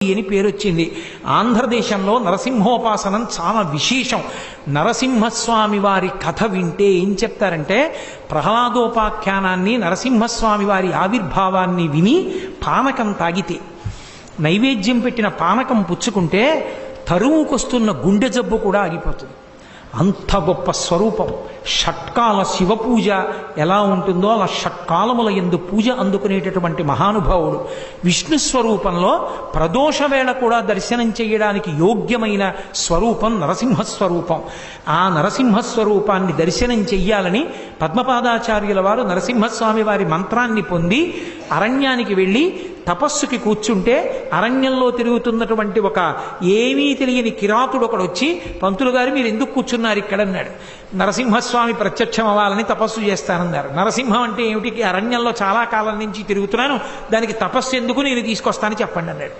అని పేరు వచ్చింది. ఆంధ్రదేశంలో నరసింహోపాసనం చాలా విశేషం. నరసింహస్వామి వారి కథ వింటే ఏం చెప్తారంటే, ప్రహ్లాదోపాఖ్యానాన్ని నరసింహస్వామి వారి ఆవిర్భావాన్ని విని పానకం తాగితే, నైవేద్యం పెట్టిన పానకం పుచ్చుకుంటే తరువుకొస్తున్న గుండె జబ్బు కూడా ఆగిపోతుంది. అంత గొప్ప స్వరూపం. షట్కాల శివ పూజ ఎలా ఉంటుందో అలా షట్కాలముల యందు పూజ అందుకునేటటువంటి మహానుభావుడు. విష్ణు స్వరూపంలో ప్రదోష వేళ కూడా దర్శనం చేయడానికి యోగ్యమైన స్వరూపం నరసింహస్వరూపం. ఆ నరసింహస్వరూపాన్ని దర్శనం చెయ్యాలని పద్మపాదాచార్యుల వారు నరసింహస్వామి వారి మంత్రాన్ని పొంది అరణ్యానికి వెళ్ళి తపస్సుకి కూర్చుంటే, అరణ్యంలో తిరుగుతున్నటువంటి ఒక ఏమీ తెలియని కిరాతుడు ఒకడు వచ్చి, పంతులు గారు మీరు ఎందుకు కూర్చున్నారు ఇక్కడ అన్నాడు. నరసింహస్వామి ప్రత్యక్షం అవ్వాలని తపస్సు చేస్తానన్నారు. నరసింహం అంటే ఏమిటి? అరణ్యంలో చాలా కాలం నుంచి తిరుగుతున్నాను, దానికి తపస్సు ఎందుకు, నేను తీసుకొస్తానని చెప్పండి అన్నాడు.